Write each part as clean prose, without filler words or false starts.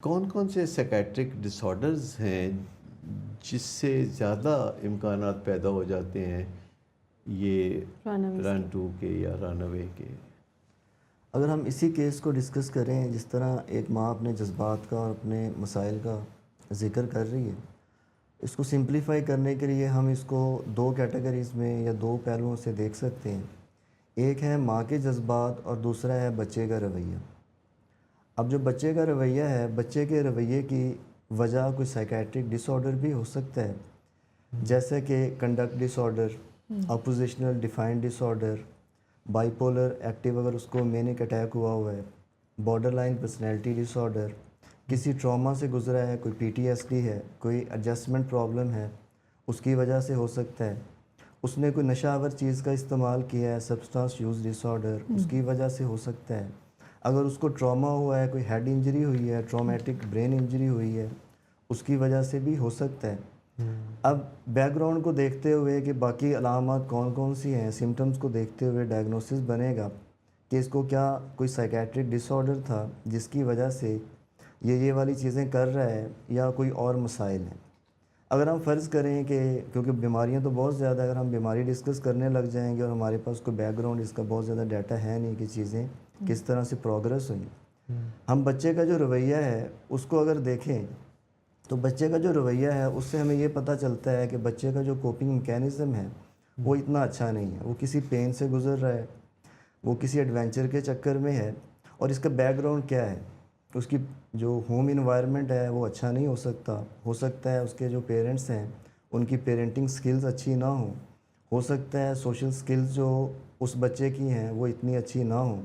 کون کون سے سیکیٹرک ڈس آرڈرز ہیں جس سے زیادہ امکانات پیدا ہو جاتے ہیں یہ رن ٹو کے یا رن اوے کے؟ اگر ہم اسی کیس کو ڈسکس کریں جس طرح ایک ماں اپنے جذبات کا اور اپنے مسائل کا ذکر کر رہی ہے، اس کو سمپلیفائی کرنے کے لیے ہم اس کو دو کیٹیگریز میں یا دو پہلوؤں سے دیکھ سکتے ہیں۔ ایک ہے ماں کے جذبات اور دوسرا ہے بچے کا رویہ۔ اب جو بچے کا رویہ ہے، بچے کے رویے کی وجہ کوئی سائیکیٹرک ڈس آرڈر بھی ہو سکتا ہے، جیسے کہ conduct disorder, oppositional defiant disorder, bipolar active اگر اس کو مینک اٹیک ہوا ہے، borderline personality disorder, کسی ٹراما سے گزرا ہے، کوئی پی ٹی ایس ڈی ہے، کوئی ایڈجسٹمنٹ پرابلم ہے، اس کی وجہ سے ہو سکتا ہے، اس نے کوئی نشہ آور چیز کا استعمال کیا ہے، سبسٹانس یوز ڈس آرڈر، اس کی وجہ سے ہو سکتا ہے۔ اگر اس کو ٹراما ہوا ہے، کوئی ہیڈ انجری ہوئی ہے، ٹرامیٹک برین انجری ہوئی ہے، اس کی وجہ سے بھی ہو سکتا ہے۔ اب بیک گراؤنڈ کو دیکھتے ہوئے کہ باقی علامات کون کون سی ہیں، سمٹمز کو دیکھتے ہوئے ڈائگنوسس بنے گا کہ اس کو کیا کوئی سائیکیٹرک ڈس آرڈر تھا جس کی وجہ سے یہ والی چیزیں کر رہا ہے، یا کوئی اور مسائل ہیں۔ اگر ہم فرض کریں کہ کیونکہ بیماریاں تو بہت زیادہ، اگر ہم بیماری ڈسکس کرنے لگ جائیں گے اور ہمارے پاس کوئی بیک گراؤنڈ اس کا بہت زیادہ ڈیٹا ہے نہیں کہ چیزیں کس طرح سے پروگرس ہوئیں، ہم بچے کا جو رویہ ہے اس کو اگر دیکھیں تو بچے کا جو رویہ ہے اس سے ہمیں یہ پتہ چلتا ہے کہ بچے کا جو کوپنگ میکینزم ہے وہ اتنا اچھا نہیں ہے، وہ کسی پین سے گزر رہا ہے، وہ کسی ایڈونچر کے چکر میں ہے، اور اس کا بیک گراؤنڈ کیا ہے، اس کی جو ہوم انوائرمنٹ ہے وہ اچھا نہیں ہو سکتا ہے اس کے جو پیرنٹس ہیں ان کی پیرنٹنگ سکلز اچھی نہ ہوں، ہو سکتا ہے سوشل سکلز جو اس بچے کی ہیں وہ اتنی اچھی نہ ہوں،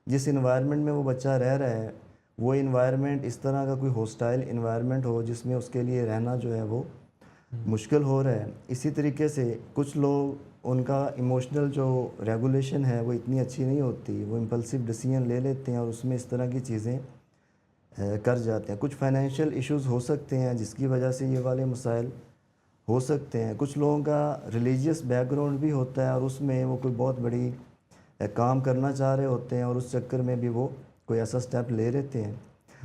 جس انوائرمنٹ میں وہ بچہ رہ رہا ہے وہ انوائرمنٹ اس طرح کا کوئی ہوسٹائل انوائرمنٹ ہو جس میں اس کے لیے رہنا جو ہے وہ مشکل ہو رہا ہے۔ اسی طریقے سے کچھ لوگ ان کا ایموشنل جو ریگولیشن ہے وہ اتنی اچھی نہیں ہوتی، وہ امپلسیو ڈیسیژن لے لیتے ہیں اور اس میں اس طرح کی چیزیں کر جاتے ہیں۔ کچھ فائنینشیل ایشوز ہو سکتے ہیں جس کی وجہ سے یہ والے مسائل ہو سکتے ہیں۔ کچھ لوگوں کا ریلیجیس بیک گراؤنڈ بھی ہوتا ہے اور اس میں وہ کوئی بہت بڑی کام کرنا چاہ رہے ہوتے ہیں اور اس چکر میں بھی وہ کوئی ایسا سٹیپ لے لیتے ہیں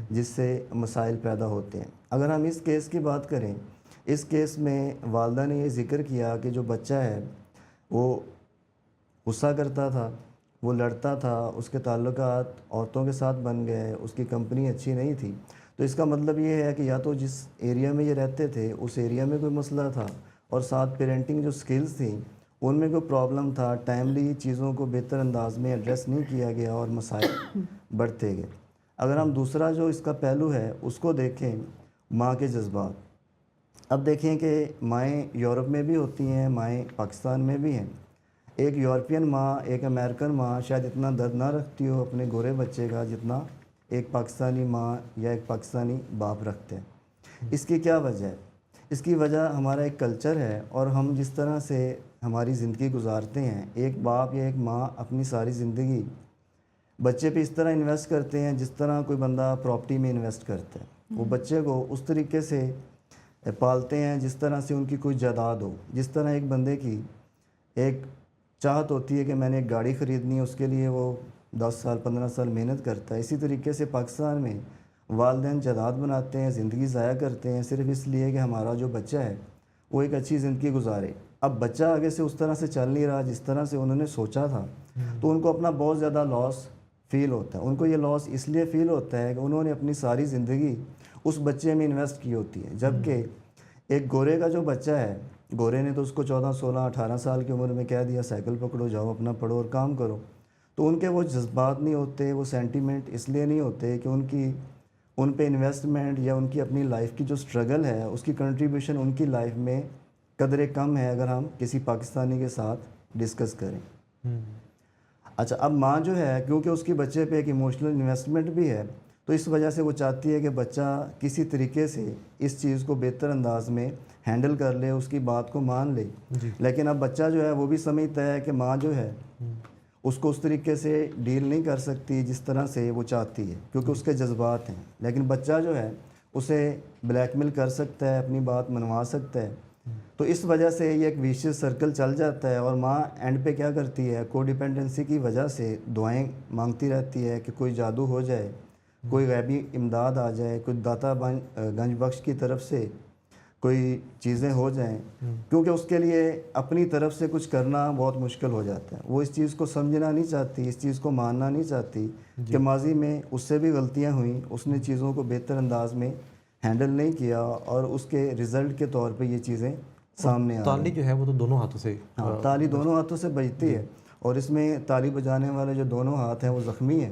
جس سے مسائل پیدا ہوتے ہیں۔ اگر ہم اس کیس کی بات کریں، اس کیس میں والدہ نے یہ ذکر کیا کہ جو بچہ ہے وہ غصہ کرتا تھا، وہ لڑتا تھا، اس کے تعلقات عورتوں کے ساتھ بن گئے، اس کی کمپنی اچھی نہیں تھی، تو اس کا مطلب یہ ہے کہ یا تو جس ایریا میں یہ رہتے تھے اس ایریا میں کوئی مسئلہ تھا، اور ساتھ پیرنٹنگ جو سکلز تھیں ان میں کوئی پرابلم تھا، ٹائملی چیزوں کو بہتر انداز میں ایڈریس نہیں کیا گیا اور مسائل بڑھتے گئے۔ اگر ہم دوسرا جو اس کا پہلو ہے اس کو دیکھیں، ماں کے جذبات، اب دیکھیں کہ مائیں یورپ میں بھی ہوتی ہیں، مائیں پاکستان میں بھی ہیں۔ ایک یورپین ماں، ایک امریکن ماں شاید اتنا درد نہ رکھتی ہو اپنے گورے بچے کا جتنا ایک پاکستانی ماں یا ایک پاکستانی باپ رکھتے ہیں۔ اس کی کیا وجہ ہے؟ اس کی وجہ ہمارا ایک کلچر ہے اور ہم جس طرح سے ہماری زندگی گزارتے ہیں، ایک باپ یا ایک ماں اپنی ساری زندگی بچے پہ اس طرح انویسٹ کرتے ہیں جس طرح کوئی بندہ پراپرٹی میں انویسٹ کرتا ہے۔ وہ بچے کو اس طریقے سے پالتے ہیں جس طرح سے ان کی کوئی جائیداد ہو، جس طرح ایک بندے کی ایک چاہت ہوتی ہے کہ میں نے ایک گاڑی خریدنی ہے، اس کے لیے وہ 10 سال 15 سال محنت کرتا ہے۔ اسی طریقے سے پاکستان میں والدین جائیداد بناتے ہیں، زندگی ضائع کرتے ہیں صرف اس لیے کہ ہمارا جو بچہ ہے وہ ایک اچھی زندگی گزارے۔ اب بچہ آگے سے اس طرح سے چل نہیں رہا جس طرح سے انہوں نے سوچا تھا، تو ان کو اپنا بہت زیادہ لاس فیل ہوتا ہے۔ ان کو یہ لاس اس لیے فیل ہوتا ہے کہ انہوں نے اپنی ساری زندگی اس بچے میں انویسٹ کی ہوتی ہے، جبکہ ایک گورے کا جو بچہ ہے، گورے نے تو اس کو 14 16 18 سال کی عمر میں کہہ دیا سائیکل پکڑو، جاؤ اپنا پڑھو اور کام کرو، تو ان کے وہ جذبات نہیں ہوتے، وہ سینٹیمنٹ اس لیے نہیں ہوتے کہ ان پہ انویسٹمنٹ یا ان کی اپنی لائف کی جو سٹرگل ہے اس کی کنٹریبیوشن ان کی لائف میں قدرے کم ہے اگر ہم کسی پاکستانی کے ساتھ ڈسکس کریں۔ اچھا، اب ماں جو ہے کیونکہ اس کی بچے پہ ایک ایموشنل انویسٹمنٹ بھی ہے، تو اس وجہ سے وہ چاہتی ہے کہ بچہ کسی طریقے سے اس چیز کو بہتر انداز میں ہینڈل کر لے، اس کی بات کو مان لے۔ لیکن اب بچہ جو ہے وہ بھی سمجھتا ہے کہ ماں جو ہے اس کو اس طریقے سے ڈیل نہیں کر سکتی جس طرح سے وہ چاہتی ہے کیونکہ اس کے جذبات ہیں، لیکن بچہ جو ہے اسے بلیک میل کر سکتا ہے، اپنی بات منوا سکتا ہے، تو اس وجہ سے یہ ایک ویشیس سرکل چل جاتا ہے۔ اور ماں اینڈ پہ کیا کرتی ہے، کو ڈیپینڈنسی کی وجہ سے دعائیں مانگتی رہتی ہے کہ کوئی جادو ہو جائے، کوئی غیبی امداد آ جائے، کوئی داتا گنج بخش کی طرف سے کوئی چیزیں ہو جائیں، کیونکہ اس کے لیے اپنی طرف سے کچھ کرنا بہت مشکل ہو جاتا ہے. وہ اس چیز کو سمجھنا نہیں چاہتی، اس چیز کو ماننا نہیں چاہتی کہ ماضی میں اس سے بھی غلطیاں ہوئیں، اس نے چیزوں کو بہتر انداز میں ہینڈل نہیں کیا اور اس کے رزلٹ کے طور پہ یہ چیزیں سامنے آ رہی ہیں. تالی جو ہے وہ تو دونوں ہاتھوں سے، ہاں، تالی دونوں ہاتھوں سے بجتی ہے، اور اس میں تالی بجانے والے جو دونوں ہاتھ ہیں وہ زخمی ہیں.